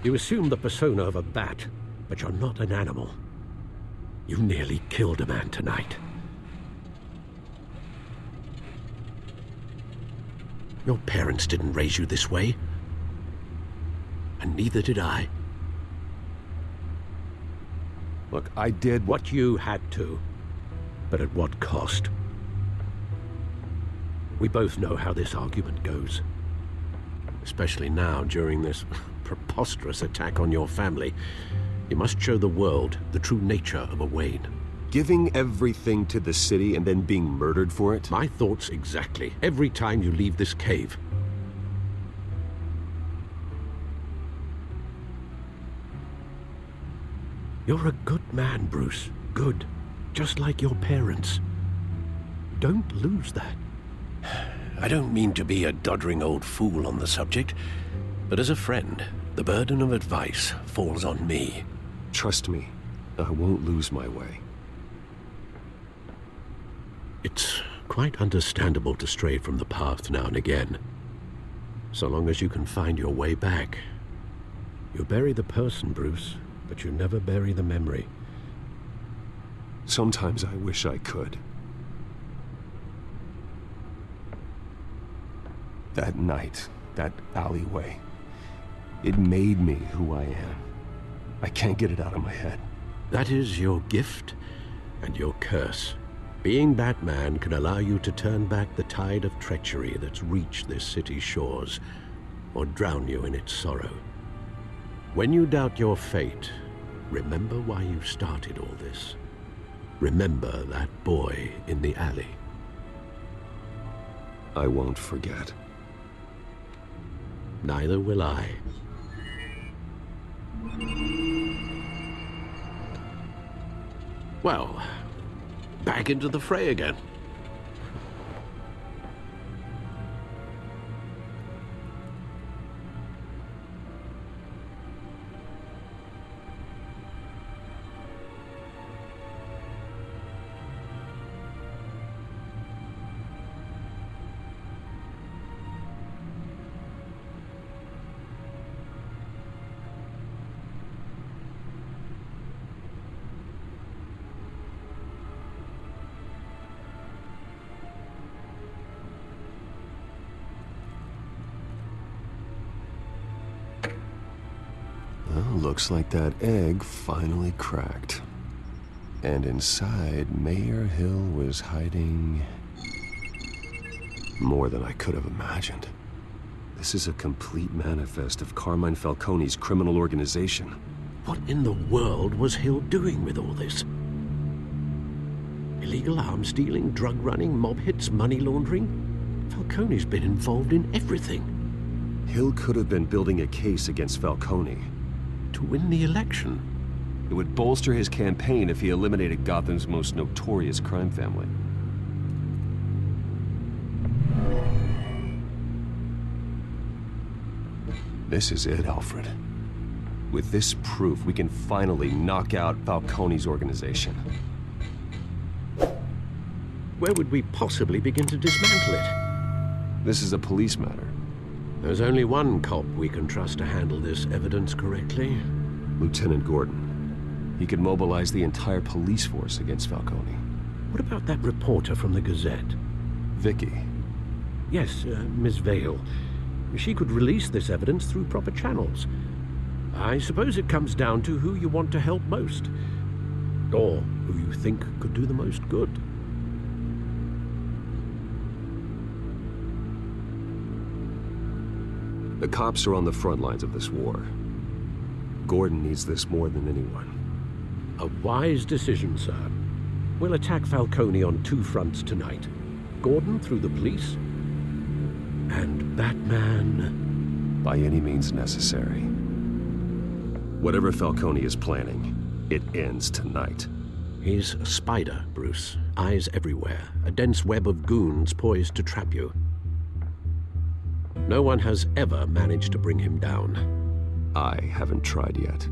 You assume the persona of a bat, but you're not an animal. You nearly killed a man tonight. Your parents didn't raise you this way. And neither did I. Look, I did what you had to, but at what cost? We both know how this argument goes. Especially now, during this preposterous attack on your family. You must show the world the true nature of a Wayne. Giving everything to the city and then being murdered for it? My thoughts exactly. Every time you leave this cave. You're a good man, Bruce. Good. Just like your parents. Don't lose that. I don't mean to be a doddering old fool on the subject, but as a friend, the burden of advice falls on me. Trust me, I won't lose my way. It's quite understandable to stray from the path now and again. So long as you can find your way back. You bury the person, Bruce, but you never bury the memory. Sometimes I wish I could. That night, that alleyway, it made me who I am. I can't get it out of my head. That is your gift and your curse. Being Batman can allow you to turn back the tide of treachery that's reached this city's shores, or drown you in its sorrow. When you doubt your fate, remember why you started all this. Remember that boy in the alley. I won't forget. Neither will I. Well, back into the fray again. Looks like that egg finally cracked. And inside, Mayor Hill was hiding more than I could have imagined. This is a complete manifest of Carmine Falcone's criminal organization. What in the world was Hill doing with all this? Illegal arms dealing, drug running, mob hits, money laundering? Falcone's been involved in everything. Hill could have been building a case against Falcone. To win the election. It would bolster his campaign if he eliminated Gotham's most notorious crime family. This is it, Alfred. With this proof, we can finally knock out Falcone's organization. Where would we possibly begin to dismantle it? This is a police matter. There's only one cop we can trust to handle this evidence correctly. Lieutenant Gordon. He could mobilize the entire police force against Falcone. What about that reporter from the Gazette? Vicky. Yes, Miss Vale. She could release this evidence through proper channels. I suppose it comes down to who you want to help most. Or who you think could do the most good. The cops are on the front lines of this war. Gordon needs this more than anyone. A wise decision, sir. We'll attack Falcone on two fronts tonight. Gordon through the police, and Batman... by any means necessary. Whatever Falcone is planning, it ends tonight. He's a spider, Bruce. Eyes everywhere. A dense web of goons poised to trap you. No one has ever managed to bring him down. I haven't tried yet.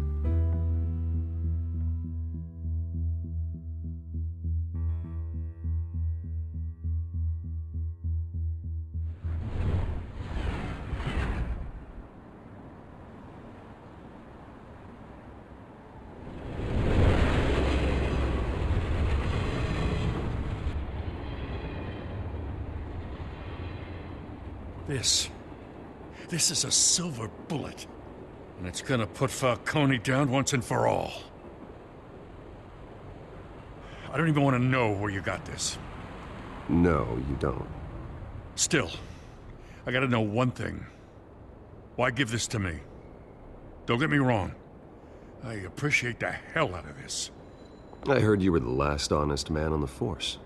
This is a silver bullet. And it's gonna put Falcone down once and for all. I don't even want to know where you got this. No, you don't. Still, I gotta know one thing. Why give this to me? Don't get me wrong. I appreciate the hell out of this. I heard you were the last honest man on the force.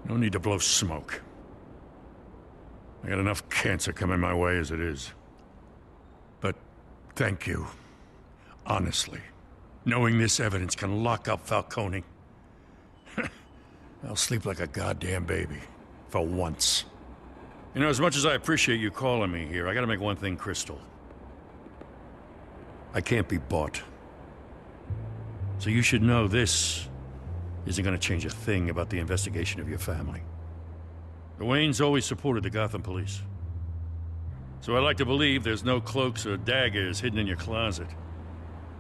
No need to blow smoke. I got enough cancer coming my way as it is. But thank you. Honestly. Knowing this evidence can lock up Falcone. I'll sleep like a goddamn baby. For once. You know, as much as I appreciate you calling me here, I gotta make one thing crystal. I can't be bought. So you should know this isn't gonna change a thing about the investigation of your family. The Waynes always supported the Gotham police. So I like to believe there's no cloaks or daggers hidden in your closet.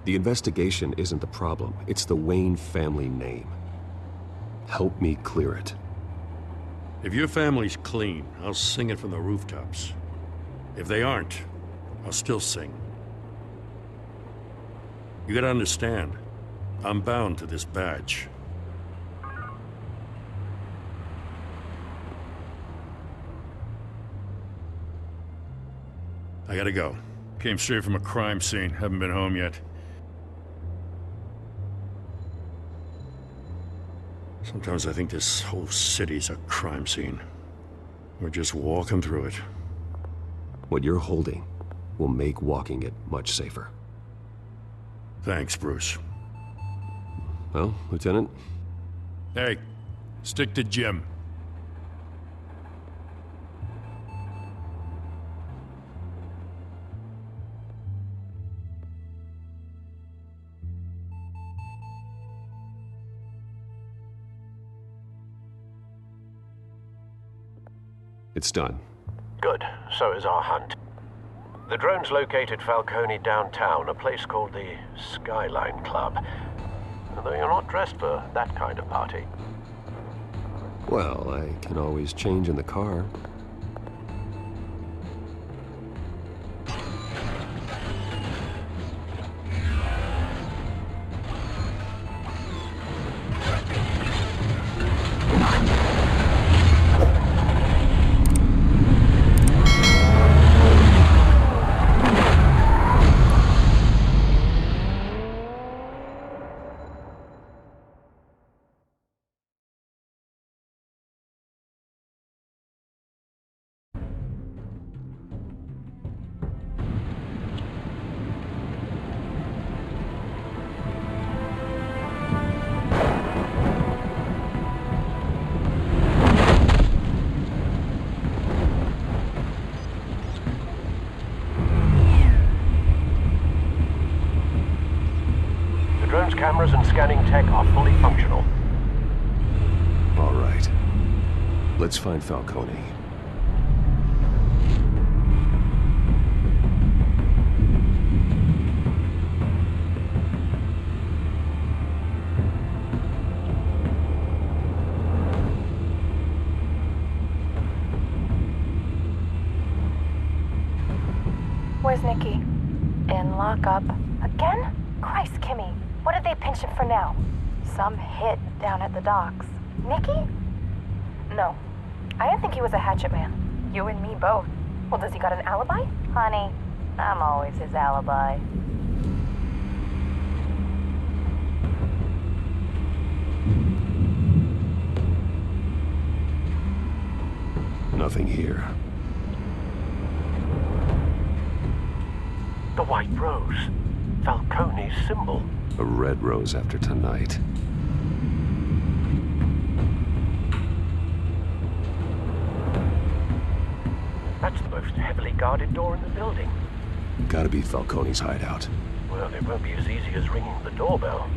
The investigation isn't the problem. It's the Wayne family name. Help me clear it. If your family's clean, I'll sing it from the rooftops. If they aren't, I'll still sing. You gotta understand, I'm bound to this badge. I gotta go. Came straight from a crime scene, haven't been home yet. Sometimes I think this whole city's a crime scene. We're just walking through it. What you're holding will make walking it much safer. Thanks, Bruce. Well, Lieutenant? Hey, stick to Jim. It's done. Good. So is our hunt. The drones located Falcone downtown, a place called the Skyline Club. Though you're not dressed for that kind of party. Well, I can always change in the car. Cameras and scanning tech are fully functional. All right. Let's find Falcone. Where's Nikki? In lockup. Again? Christ, Kimmy. What did they pinch him for now? Some hit down at the docks. Nikki? No. I didn't think he was a hatchet man. You and me both. Well, does he got an alibi? Honey, I'm always his alibi. Nothing here. The white rose. Falcone's symbol. A red rose after tonight. That's the most heavily guarded door in the building. Gotta be Falcone's hideout. Well, it won't be as easy as ringing the doorbell.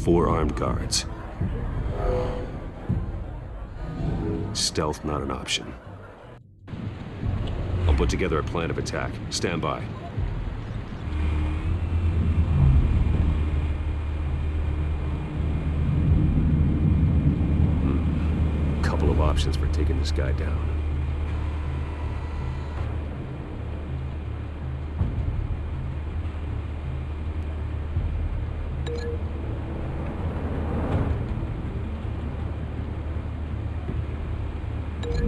4 armed guards. Stealth not an option. I'll put together a plan of attack. Stand by. Couple of options for taking this guy down. This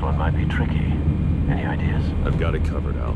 one might be tricky. Any ideas? I've got it covered, Al.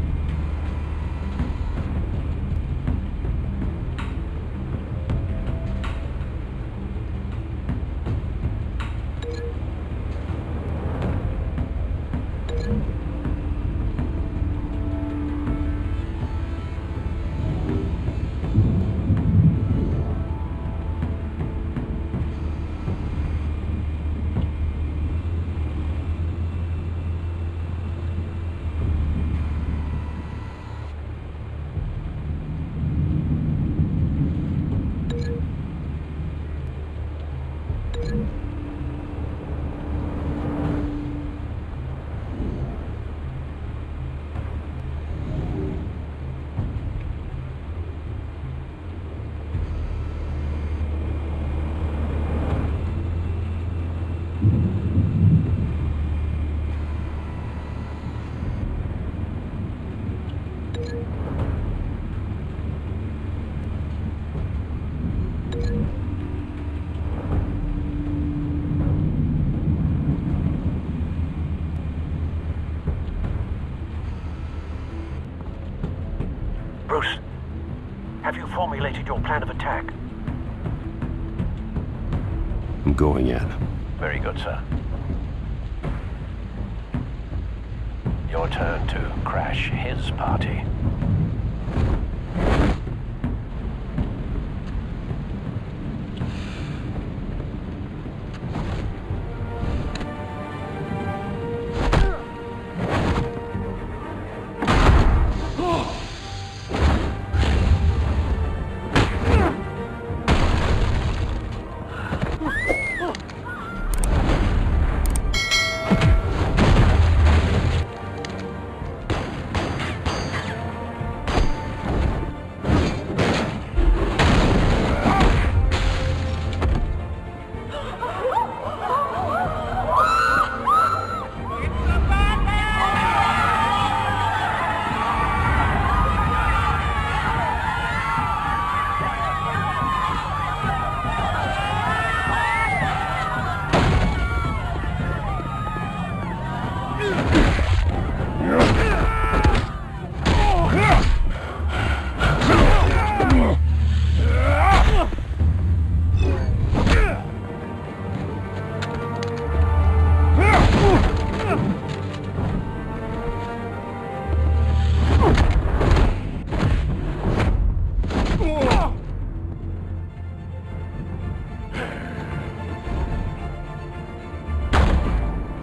Bruce, have you formulated your plan of attack? I'm going in. Very good, sir. Your turn to crash his party.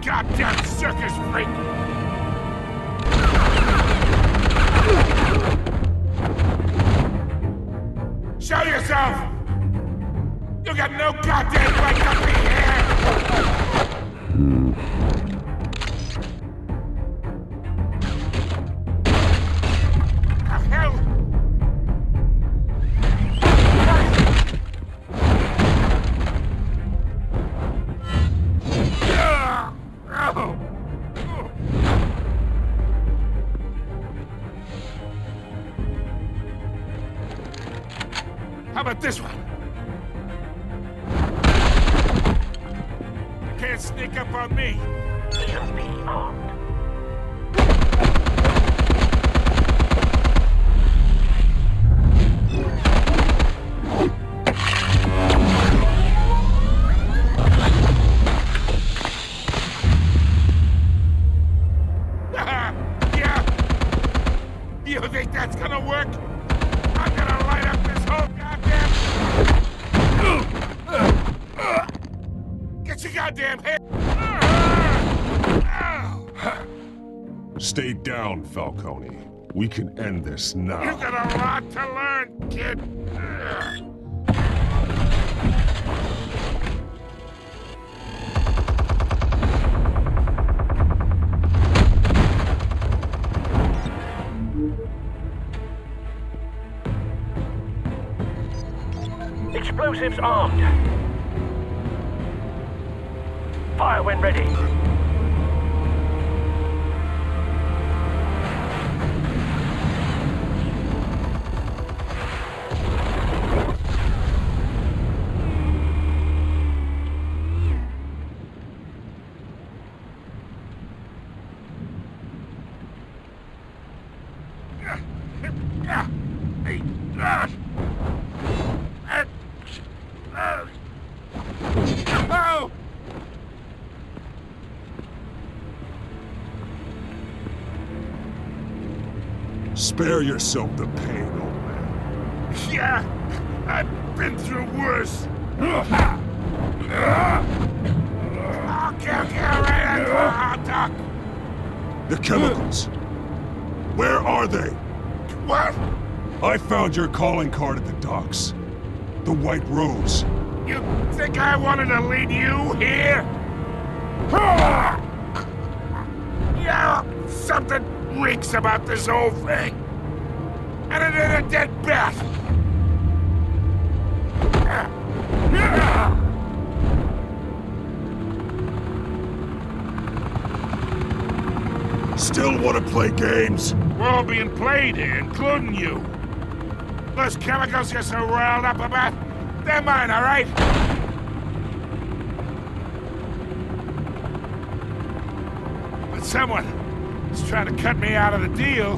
Goddamn circus freak! Show yourself! You got no goddamn right to be here! The hell? How about this one? You can't sneak up on me. Should be armed. Yeah? You think that's gonna work? I'm gonna light up this whole goddamn... Get your goddamn head! Stay down, Falcone. We can end this now. You got a lot to learn, kid. Explosives armed. Fire when ready. Spare yourself the pain, old man. Yeah, I've been through worse. Okay, right, Doc. The chemicals. Where are they? What? I found your calling card at the docks. The White Rose. You think I wanted to lead you here? Yeah, something reeks about this whole thing. And it ain't a dead bat. Still want to play games? We're all being played here, including you. Those chemicals you're so riled up about, they're mine, all right? But someone is trying to cut me out of the deal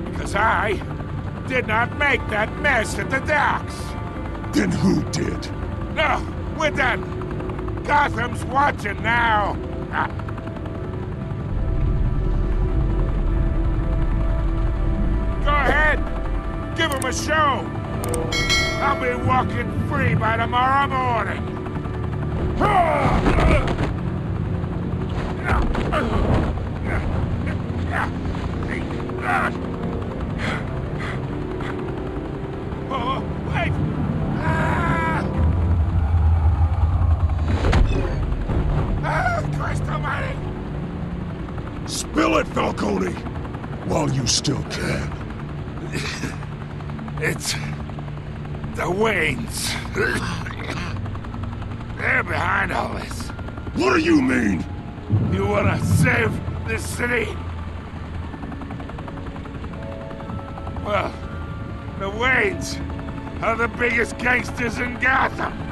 because I did not make that mess at the docks. Then who did? No, we're done. Gotham's watching now. Go ahead. Give him a show. I'll be walking free by tomorrow morning. Oh, wait! Christ almighty! Spill it, Falcone! While you still can. It's the Waynes. They're behind all this. What do you mean? You wanna save this city? Well, the Waynes are the biggest gangsters in Gotham.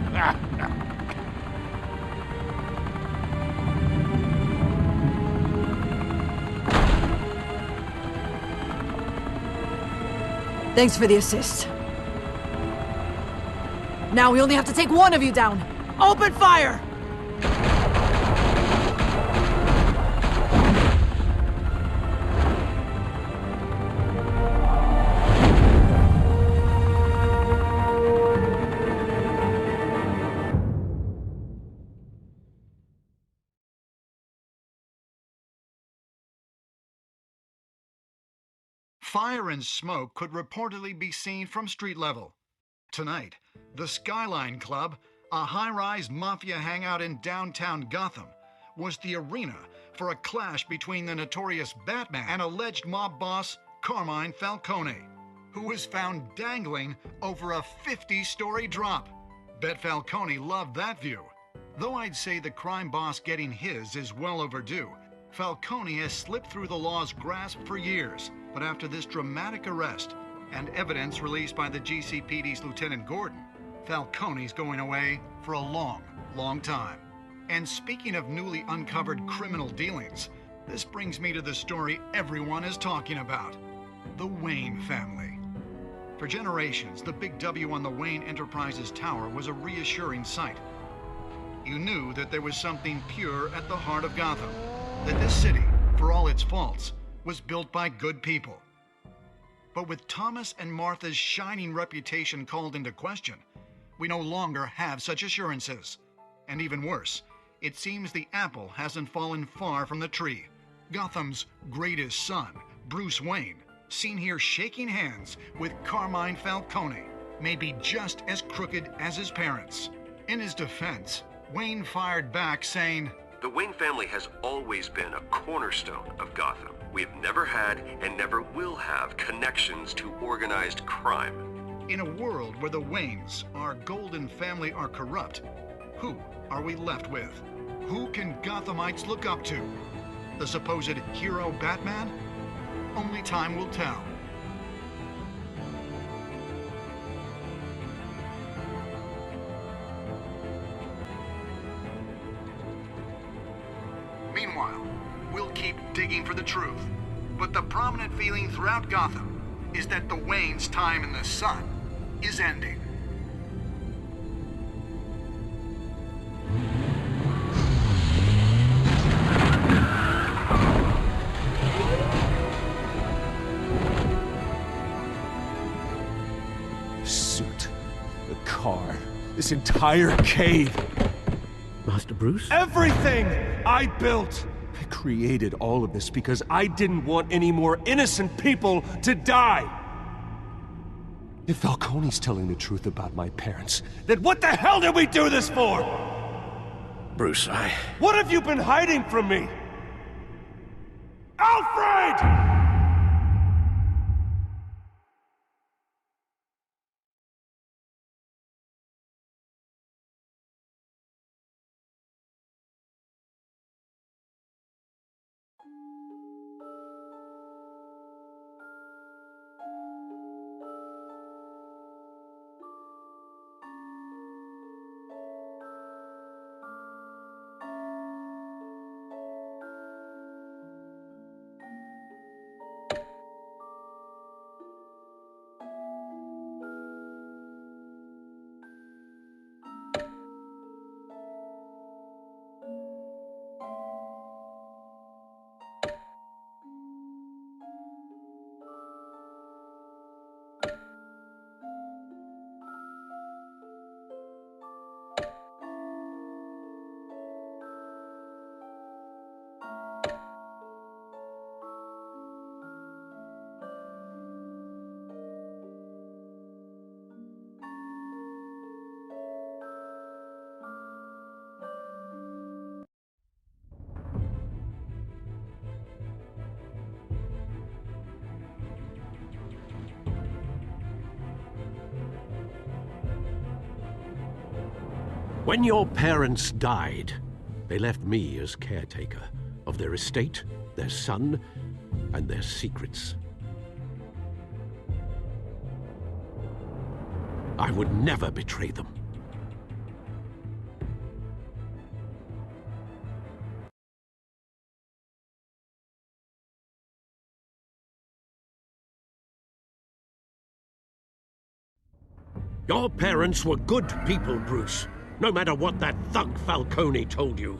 Thanks for the assist. Now we only have to take one of you down. Open fire! Fire and smoke could reportedly be seen from street level. Tonight, the Skyline Club, a high-rise mafia hangout in downtown Gotham, was the arena for a clash between the notorious Batman and alleged mob boss Carmine Falcone, who was found dangling over a 50-story drop. Bet Falcone loved that view. Though I'd say the crime boss getting his is well overdue, Falcone has slipped through the law's grasp for years. But after this dramatic arrest and evidence released by the GCPD's Lieutenant Gordon, Falcone's going away for a long, long time. And speaking of newly uncovered criminal dealings, this brings me to the story everyone is talking about: the Wayne family. For generations, the big W on the Wayne Enterprises Tower was a reassuring sight. You knew that there was something pure at the heart of Gotham, that this city, for all its faults, was built by good people. But with Thomas and Martha's shining reputation called into question, we no longer have such assurances. And even worse, it seems the apple hasn't fallen far from the tree. Gotham's greatest son, Bruce Wayne, seen here shaking hands with Carmine Falcone, may be just as crooked as his parents. In his defense, Wayne fired back saying, "The Wayne family has always been a cornerstone of Gotham. We have never had and never will have connections to organized crime. In a world where the Waynes, our golden family, are corrupt, who are we left with? Who can Gothamites look up to? The supposed hero Batman? Only time will tell. Meanwhile, we'll keep digging for the truth. But the prominent feeling throughout Gotham is that the Waynes' time in the sun is ending. The suit, the car, this entire cave. Master Bruce? Everything I built! I created all of this because I didn't want any more innocent people to die! If Falcone's telling the truth about my parents, then what the hell did we do this for? Bruce, What have you been hiding from me? Alfred! When your parents died, they left me as caretaker of their estate, their son, and their secrets. I would never betray them. Your parents were good people, Bruce. No matter what that thug Falcone told you.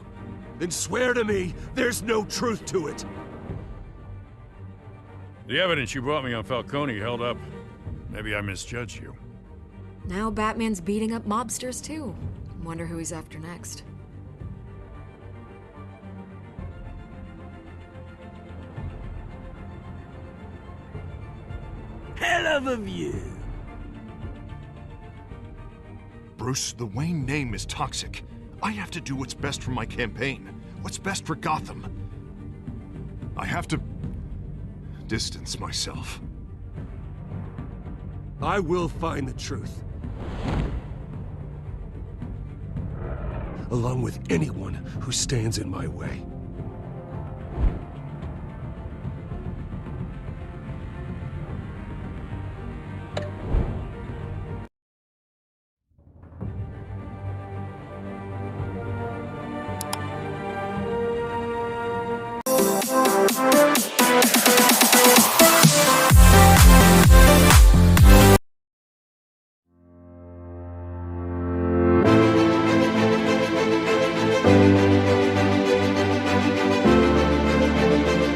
Then swear to me there's no truth to it. The evidence you brought me on Falcone held up. Maybe I misjudged you. Now Batman's beating up mobsters too. Wonder who he's after next. Hell of a view. Bruce, the Wayne name is toxic. I have to do what's best for my campaign. What's best for Gotham. I have to distance myself. I will find the truth. Along with anyone who stands in my way.